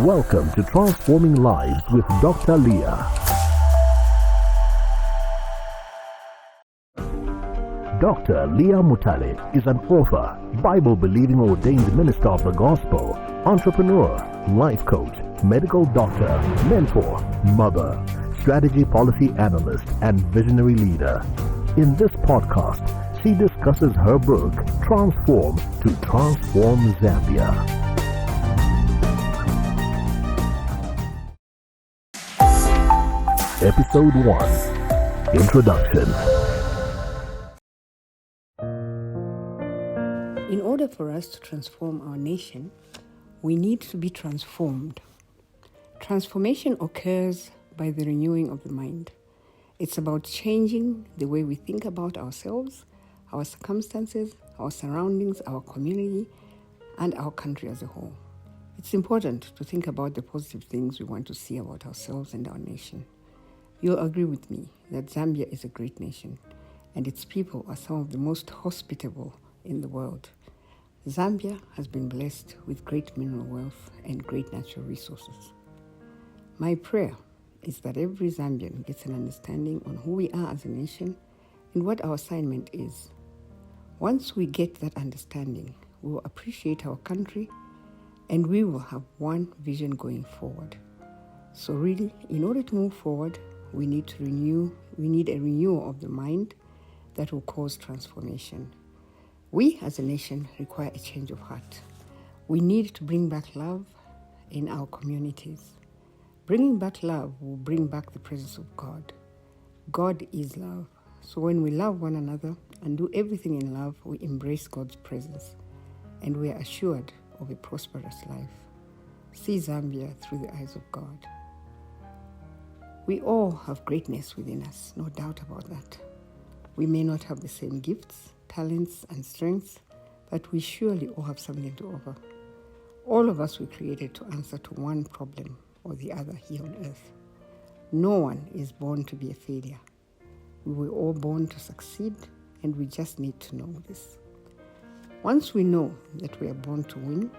Welcome to Transforming Lives with Dr. Liya. Dr. Liya is an author, Bible-believing ordained minister of the gospel, entrepreneur, life coach, medical doctor, mentor, mother, strategy policy analyst, and visionary leader. In this podcast, she discusses her book, Transform to Transform Zambia. Episode 1, Introduction. In order for us to transform our nation, we need to be transformed. Transformation occurs by the renewing of the mind. It's about changing the way we think about ourselves, our circumstances, our surroundings, our community, and our country as a whole. It's important to think about the positive things we want to see about ourselves and our nation. You'll agree with me that Zambia is a great nation, and its people are some of the most hospitable in the world. Zambia has been blessed with great mineral wealth and great natural resources. My prayer is that every Zambian gets an understanding on who we are as a nation and what our assignment is. Once we get that understanding, we will appreciate our country and we will have one vision going forward. So really, in order to move forward, we need a renewal of the mind that will cause transformation. We as a nation require a change of heart. We need to bring back love in our communities. Bringing back love will bring back the presence of God. God is love. So when we love one another and do everything in love, we embrace God's presence and we are assured of a prosperous life. See Zambia through the eyes of God. We all have greatness within us, no doubt about that. We may not have the same gifts, talents, and strengths, but we surely all have something to offer. All of us were created to answer to one problem or the other here on earth. No one is born to be a failure. We were all born to succeed, and we just need to know this. Once we know that we are born to win,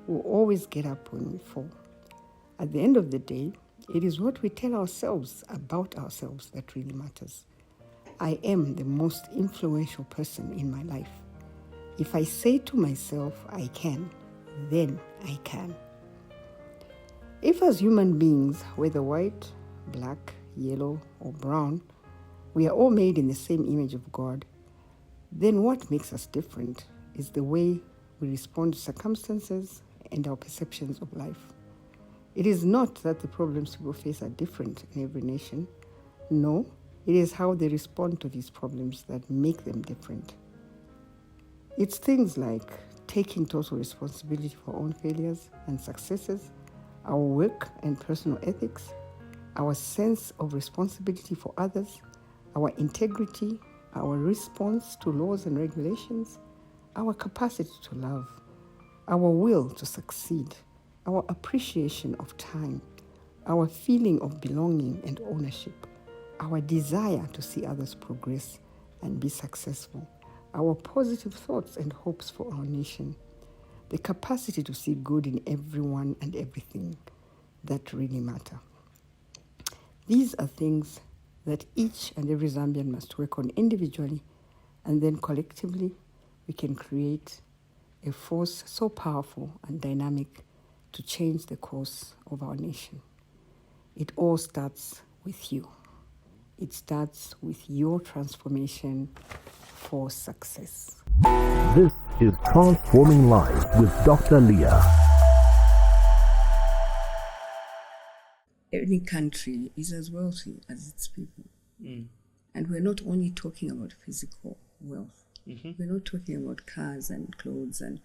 we'll always get up when we fall. At the end of the day, it is what we tell ourselves about ourselves that really matters. I am the most influential person in my life. If I say to myself, I can, then I can. If as human beings, whether white, black, yellow, or brown, we are all made in the same image of God, then what makes us different is the way we respond to circumstances and our perceptions of life. It is not that the problems people face are different in every nation. No, it is how they respond to these problems that make them different. It's things like taking total responsibility for our own failures and successes, our work and personal ethics, our sense of responsibility for others, our integrity, our response to laws and regulations, our capacity to love, our will to succeed, our appreciation of time, our feeling of belonging and ownership, our desire to see others progress and be successful, our positive thoughts and hopes for our nation, the capacity to see good in everyone and everything that really matter. These are things that each and every Zambian must work on individually, and then collectively we can create a force so powerful and dynamic to change the course of our nation. It all starts with you. It starts with your transformation for success. This is Transforming Lives with Dr. Liya. Any country is as wealthy as its people. And we're not only talking about physical wealth. We're not talking about cars and clothes, and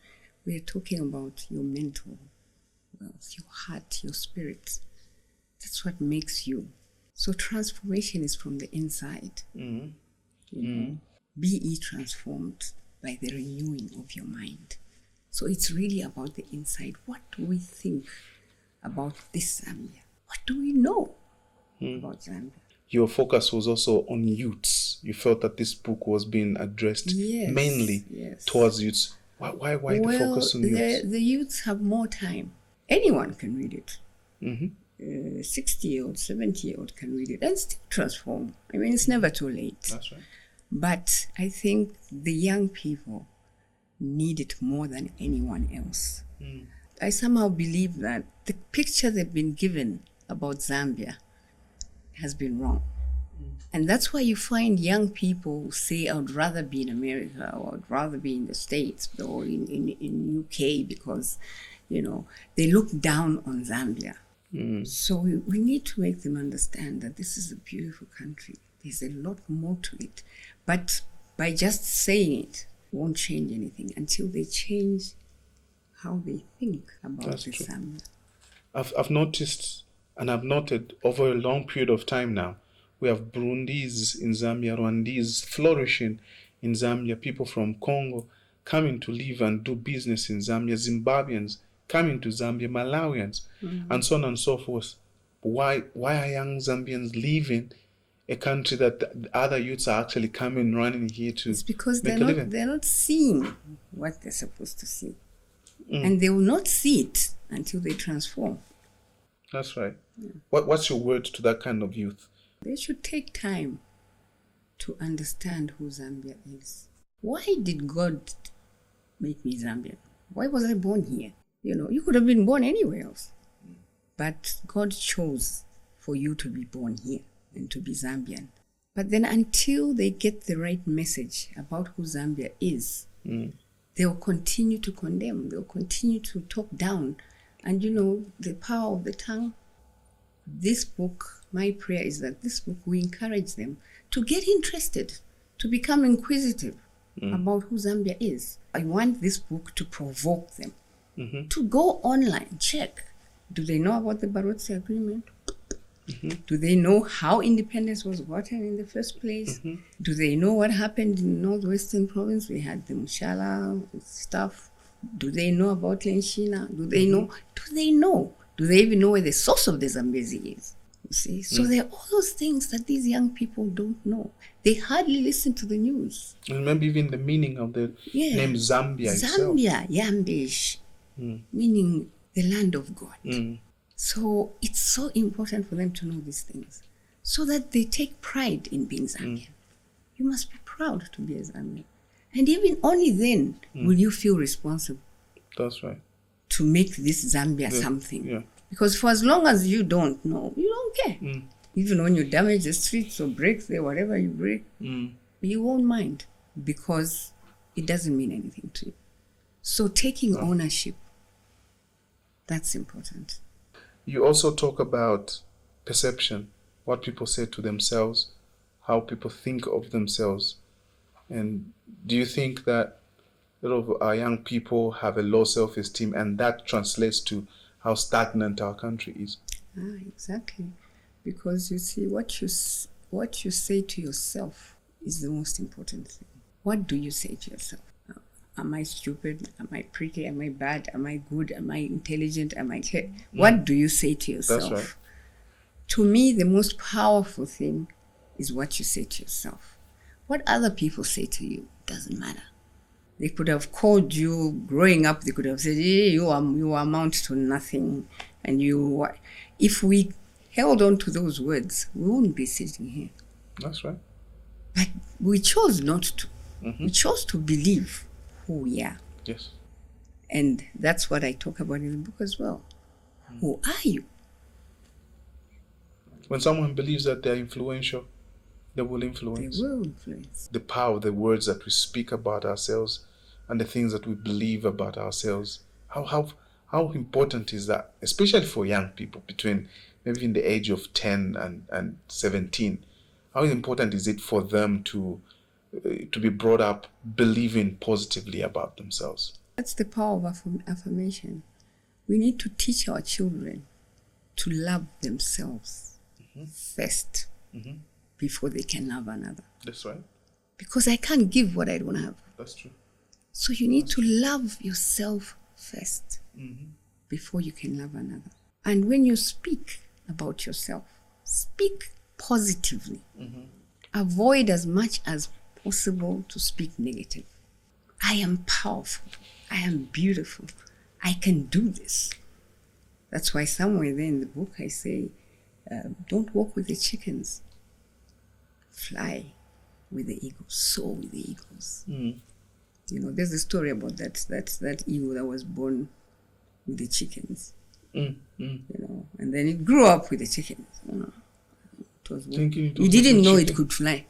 we're talking about your mental wealth, your heart, your spirit. That's what makes you. So transformation is from the inside. You know? Be ye transformed by the renewing of your mind. So it's really about the inside. What do we think about this Zambia? What do we know about Zambia? Your focus was also on youths. You felt that this book was being addressed mainly towards youths. Why the focus on youths? The youths have more time. Anyone can read it. Mm-hmm. 60-year-old, 70-year-old can read it and still transform. I mean, it's never too late. That's right. But I think the young people need it more than anyone else. I somehow believe that the picture they've been given about Zambia has been wrong. And that's why you find young people who say, I would rather be in America, or I'd rather be in the States or in UK, because, they look down on Zambia. So we need to make them understand that this is a beautiful country. There's a lot more to it. But by just saying it won't change anything until they change how they think about the Zambia. I've noticed, and I've noted over a long period of time now, we have Burundis in Zambia, Rwandese flourishing in Zambia, people from Congo coming to live and do business in Zambia, Zimbabweans coming to Zambia, Malawians, and so on and so forth. Why are young Zambians leaving a country that the other youths are actually coming, running here to It's because make a living? they're not seeing what they're supposed to see. And they will not see it until they transform. That's right. What's your word to that kind of youth? They should take time to understand who Zambia is. Why did God make me Zambian? Why was I born here? You could have been born anywhere else. But God chose for you to be born here and to be Zambian. But then until they get the right message about who Zambia is, they'll continue to condemn. They'll continue to talk down. And the power of the tongue, this book, my prayer is that this book will encourage them to get interested, to become inquisitive about who Zambia is. I want this book to provoke them, to go online, check. Do they know about the Barotse Agreement? Do they know how independence was gotten in the first place? Do they know what happened in Northwestern Province? We had the Mushala stuff. Do they know about Lenshina? Do they know? Do they know? Do they even know where the source of the Zambezi is? You see? So there are all those things that these young people don't know. They hardly listen to the news. And maybe even the meaning of the name Zambia itself. Zambia, Yambish, meaning the land of God. So it's so important for them to know these things so that they take pride in being Zambian. You must be proud to be a Zambian. And even only then will you feel responsible. That's right. To make this Zambia something. Yeah. Because for as long as you don't know, you don't care. Even when you damage the streets or break there, whatever you break, you won't mind because it doesn't mean anything to you. So taking ownership, that's important. You also talk about perception, what people say to themselves, how people think of themselves. And do you think that a lot of our young people have a low self-esteem and that translates to how stagnant our country is? Exactly. Because you see, what you say to yourself is the most important thing. What do you say to yourself? Am I stupid? Am I pretty? Am I bad? Am I good? Am I intelligent? Am I... What do you say to yourself? That's right. To me, the most powerful thing is what you say to yourself. What other people say to you doesn't matter. They could have called you growing up. They could have said, hey, you amount to nothing. And if we held on to those words, we wouldn't be sitting here. That's right. But we chose not to. We chose to believe who we are. Yes. And that's what I talk about in the book as well. Who are you? When someone believes that they're influential, they will influence. They will influence. The power of the words that we speak about ourselves and the things that we believe about ourselves. How important is that, especially for young people between maybe in the age of 10 and 17? How important is it for them to be brought up believing positively about themselves? That's the power of affirmation. We need to teach our children to love themselves first before they can love another. That's right. Because I can't give what I don't have. That's true. So you need to love yourself first before you can love another. And when you speak about yourself, speak positively. Avoid as much as possible to speak negative. I am powerful. I am beautiful. I can do this. That's why somewhere there in the book I say, don't walk with the chickens. Fly with the eagles. Soar with the eagles. There's a story about that eagle that was born with the chickens. And then it grew up with the chickens. It didn't know it could fly.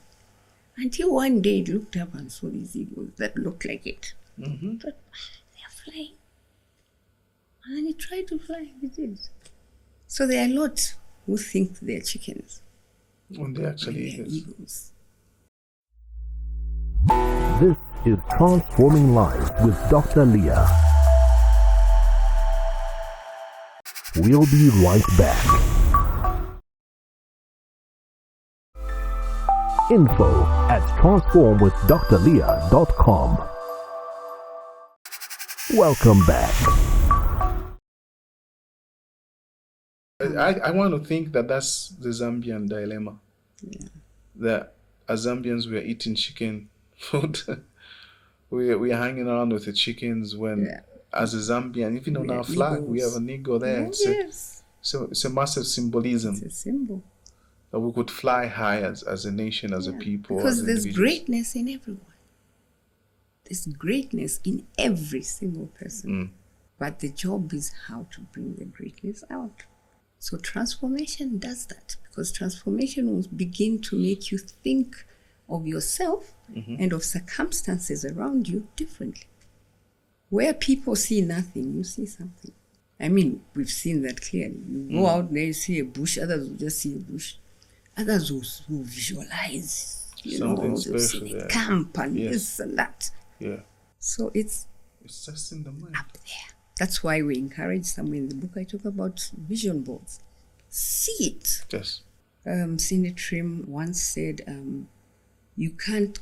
Until one day it looked up and saw these eagles that looked like it. Thought, they're flying. And then it tried to fly. It did. So there are lots who think they're chickens. When they actually They're eagles. This is Transforming Lives with Dr. Liya. We'll be right back. Info at transformwithdrliya.com. Welcome back. I want to think that that's the Zambian dilemma. Yeah. That as Zambians we are eating chicken food. we are hanging around with the chickens when, as a Zambian, even on our flag, we have an eagle there. Yes. So it's a massive symbolism. It's a symbol. That we could fly high as a nation, as a people. Because as there's individuals. greatness in everyone. There's greatness in every single person. But the job is how to bring the greatness out. So transformation does that, because transformation will begin to make you think of yourself and of circumstances around you differently. Where people see nothing, you see something. I mean, we've seen that clearly. You go out there, you see a bush, others will just see a bush. Others will visualize, Something they'll special see there. the camp and this and that. Yeah. So it's just in the mind. up there. That's why we encourage somewhere in the book I talk about vision boards. See it. Yes. Cindy Trim once said, you can't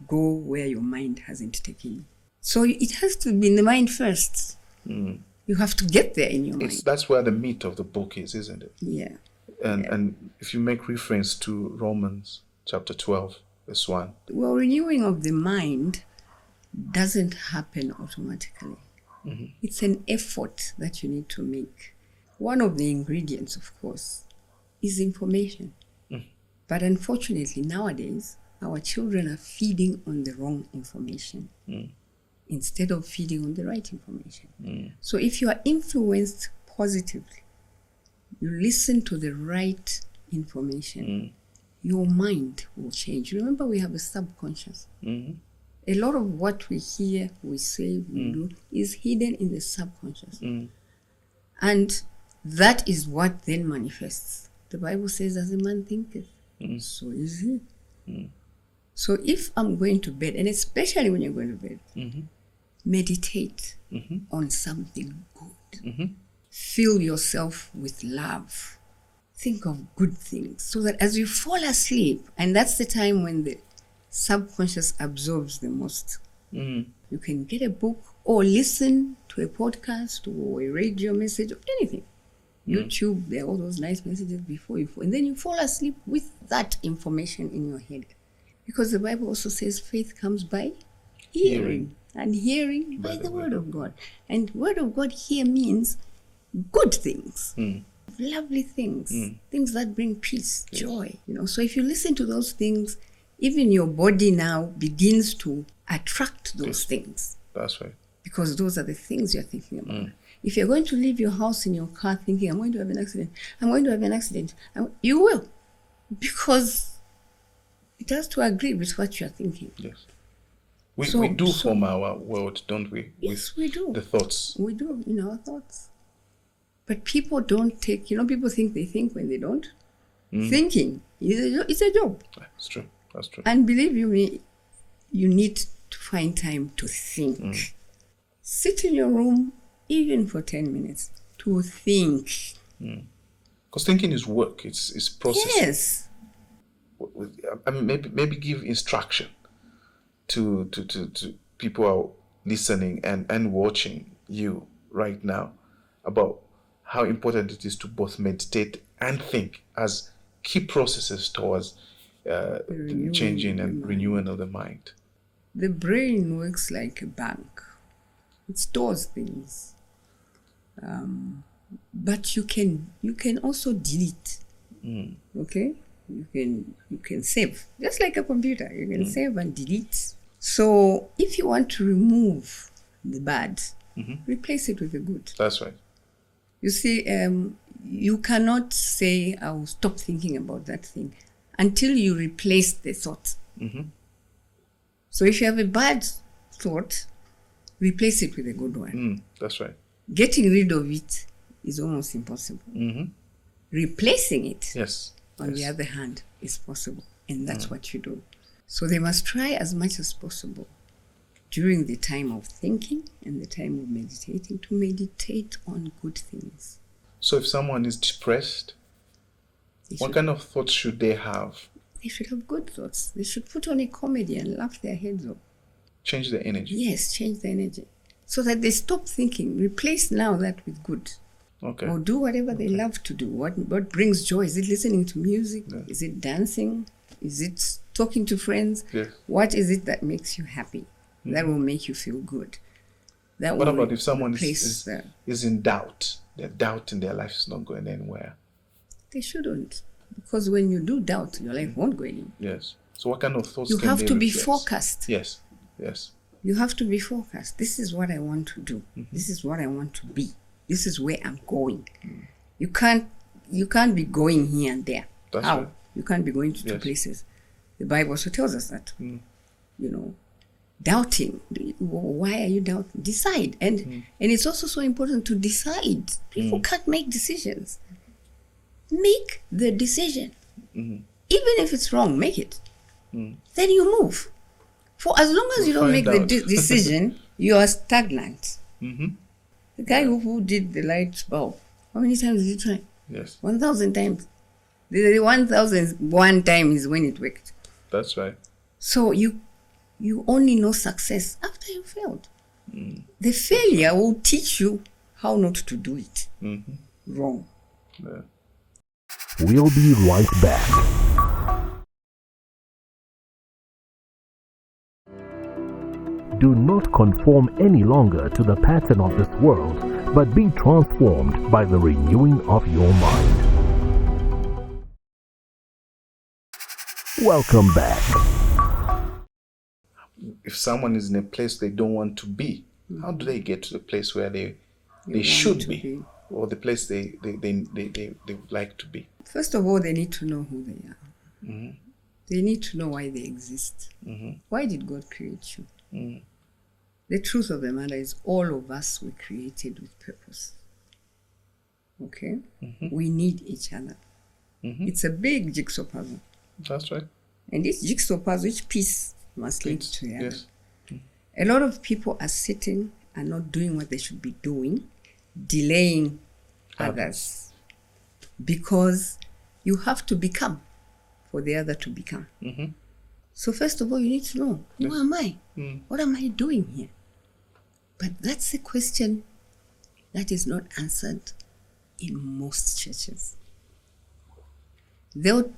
go where your mind hasn't taken you. So it has to be in the mind first. You have to get there in your mind. That's where the meat of the book is, isn't it? Yeah. And if you make reference to Romans chapter 12, verse 1. Well, renewing of the mind doesn't happen automatically. It's an effort that you need to make. One of the ingredients, of course, is information. But unfortunately, nowadays, our children are feeding on the wrong information instead of feeding on the right information. So if you are influenced positively, you listen to the right information, your mind will change. Remember, we have a subconscious. A lot of what we hear, we say, we do, is hidden in the subconscious. And that is what then manifests. The Bible says, as a man thinketh, so is he. So if I'm going to bed, and especially when you're going to bed, meditate on something good. Fill yourself with love. Think of good things so that as you fall asleep, and that's the time when the subconscious absorbs the most, you can get a book or listen to a podcast or a radio message or anything. YouTube, there are all those nice messages before you fall. And then you fall asleep with that information in your head. Because the Bible also says faith comes by hearing. And hearing by the word of God. And word of God here means good things. Lovely things. Things that bring peace, joy. So if you listen to those things, even your body now begins to attract those things. That's right. Because those are the things you're thinking about. If you're going to leave your house in your car thinking, I'm going to have an accident, you will. Because it has to agree with what you're thinking. Yes. We do form our world, don't we? Yes, we do. The thoughts. We do, in our thoughts. But people don't take, people think they think when they don't. Thinking it's a job. That's true. That's true. And believe you me, you need to find time to think. Sit in your room, even for 10 minutes, to think. Because thinking is work. It's processing. Yes. I mean, maybe give instruction to people who are listening and watching you right now about how important it is to both meditate and think as key processes towards changing and renewing of the mind. The brain works like a bank. It stores things. But you can also delete. Okay, you can save, just like a computer. You can save and delete. So if you want to remove the bad, replace it with the good. That's right. You see, you cannot say, I will stop thinking about that thing until you replace the thought. So if you have a bad thought, replace it with a good one. That's right. Getting rid of it is almost impossible. Replacing it, Yes. on the other hand, is possible. And that's what you do. So they must try as much as possible during the time of thinking and the time of meditating to meditate on good things. So if someone is depressed, what kind of thoughts should they have? They should have good thoughts. They should put on a comedy and laugh their heads off. Change the energy. Yes, change the energy. So that they stop thinking. Replace now that with good. Okay. Or do whatever they love to do. What brings joy? Is it listening to music? Yeah. Is it dancing? Is it talking to friends? Yes. What is it that makes you happy? That will make you feel good. That What will about if someone replace is in doubt? Their doubt in their life is not going anywhere. They shouldn't. Because when you do doubt, your life won't go anywhere. Yes. So what kind of thoughts You can have they to be replace? focused. Yes. Yes. You have to be focused. This is what I want to do. This is what I want to be. This is where I'm going. You can't be going here and there. That's How? right. You can't be going to two Yes. places. The Bible also tells us that. Doubting. Why are you doubting? Decide. And it's also so important to decide. People can't make decisions. Make the decision. Even if it's wrong, make it. Then you move. For as long as you don't make the decision, you are stagnant. The guy who did the light bulb, how many times did he try? Yes. 1,000 times. The 1,001 time is when it worked. That's right. So you only know success after you failed. The failure will teach you how not to do it wrong. We'll be right back. Do not conform any longer to the pattern of this world, but be transformed by the renewing of your mind. Welcome back. If someone is in a place they don't want to be, how do they get to the place where they want should to be, be. or the place they would like to be? First of all, they need to know who they are. They need to know why they exist. Why did God create you? The truth of the matter is all of us were created with purpose. Okay? We need each other. It's a big jigsaw puzzle. That's right. And this jigsaw puzzle, each piece must lead to the other. Yes. A lot of people are sitting and not doing what they should be doing, delaying others. Because you have to become for the other to become. So first of all, you need to know, who am I? What am I doing here? But that's a question that is not answered in most churches. They'll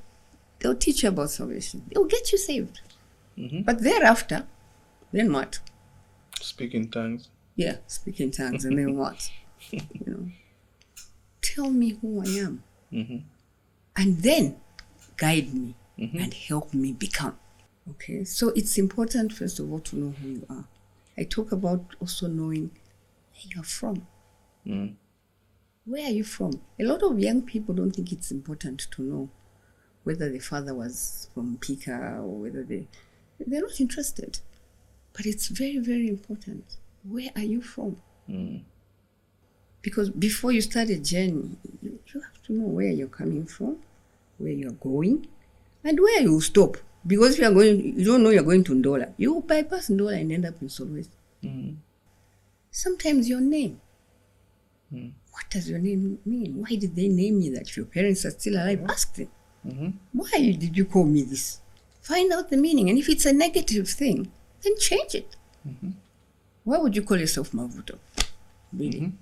teach you about salvation. They'll get you saved. But thereafter, then what? Speak in tongues. Yeah, speak in tongues, and then what? Tell me who I am. And then guide me and help me become. Okay, so it's important, first of all, to know who you are. I talk about also knowing where you're from. Where are you from? A lot of young people don't think it's important to know whether the father was from Pika or whether they're not interested. But it's very, very important. Where are you from? Because before you start a journey, you have to know where you're coming from, where you're going, and where you will stop. Because if you don't know you're going to Ndola, you will bypass Ndola and end up in Solwezi. Sometimes your name. What does your name mean? Why did they name you that? If your parents are still alive, ask them. Why did you call me this? Find out the meaning. And if it's a negative thing, then change it. Why would you call yourself Mavuto? Really?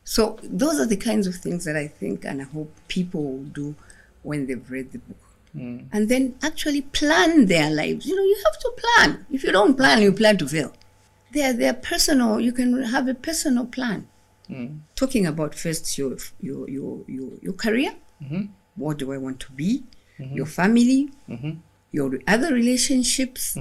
So those are the kinds of things that I think and I hope people will do when they've read the book. And then actually plan their lives. You have to plan. If you don't plan, you plan to fail. They're personal. You can have a personal plan. Talking about first your career. What do I want to be? Your family, your other relationships,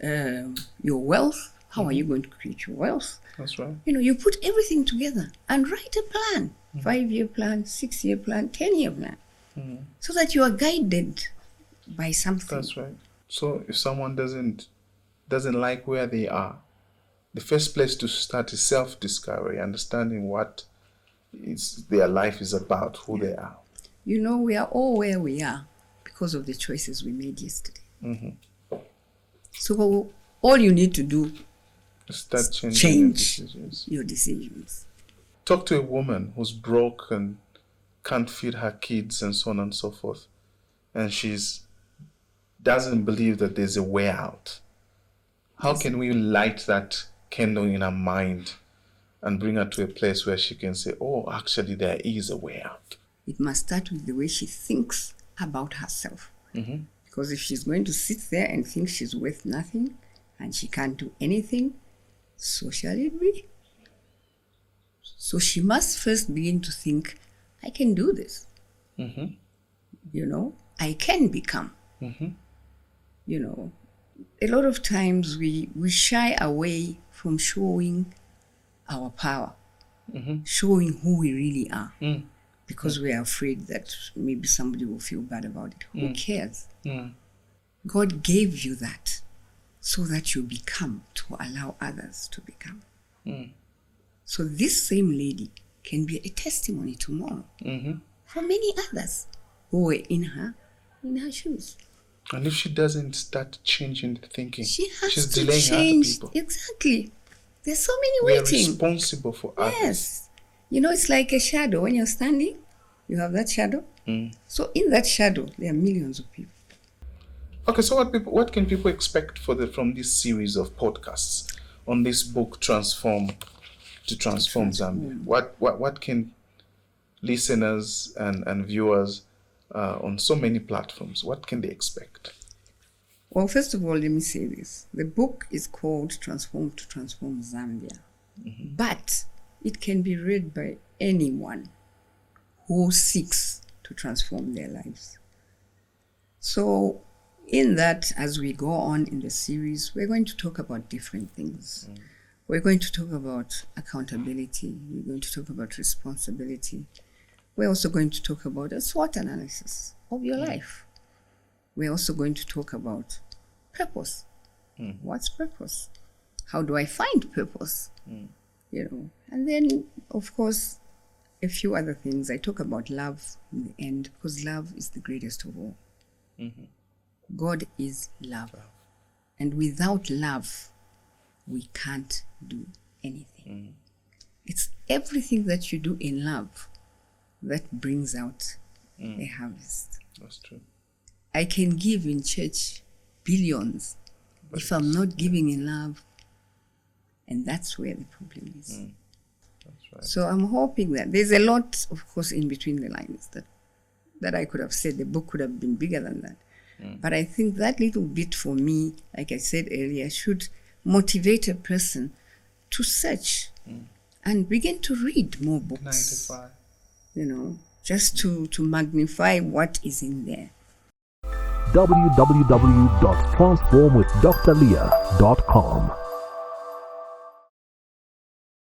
your wealth. How are you going to create your wealth? That's right. You put everything together and write a plan. 5-year plan, 6-year plan, 10-year plan. So that you are guided by something. That's right. So if someone doesn't like where they are, the first place to start is self-discovery, understanding what their life is about, who they are. We are all where we are because of the choices we made yesterday. So all you need to do Start is change your decisions. Talk to a woman who's broke and can't feed her kids and so on and so forth, and doesn't believe that there's a way out. How can we light that candle in her mind and bring her to a place where she can say, oh, actually there is a way out? It must start with the way she thinks about herself. Because if she's going to sit there and think she's worth nothing and she can't do anything, so shall it be. So she must first begin to think, I can do this. I can become. A lot of times we shy away from showing our power, showing who we really are, because we are afraid that maybe somebody will feel bad about it. Who cares? God gave you that so that you become, to allow others to become. So this same lady can be a testimony tomorrow for many others who were in her shoes. And if she doesn't start changing the thinking, she's delaying change. other people. Exactly. There's so many We are waiting. responsible for others. Yes. It's like a shadow. When you're standing, you have that shadow. So in that shadow, there are millions of people. Okay, so what can people expect from this series of podcasts on this book, Transform Zambia? What can listeners and viewers on so many platforms, what can they expect? Well, first of all, let me say this. The book is called Transform Zambia. But it can be read by anyone who seeks to transform their lives. So in that, as we go on in the series, we're going to talk about different things. We're going to talk about accountability. We're going to talk about responsibility. We're also going to talk about a SWOT analysis of your life. We're also going to talk about purpose. What's purpose? How do I find purpose? And then, of course, a few other things. I talk about love in the end, because love is the greatest of all. God is love. And without love, we can't do anything. It's everything that you do in love that brings out a harvest. That's true. I can give in church billions if I'm not giving in love. And that's where the problem is. That's right. So I'm hoping that there's a lot, of course, in between the lines that I could have said. The book could have been bigger than that. But I think that little bit for me, like I said earlier, should motivate a person to search and begin to read more books. 95. Just to magnify what is in there. www.transformwithdrliya.com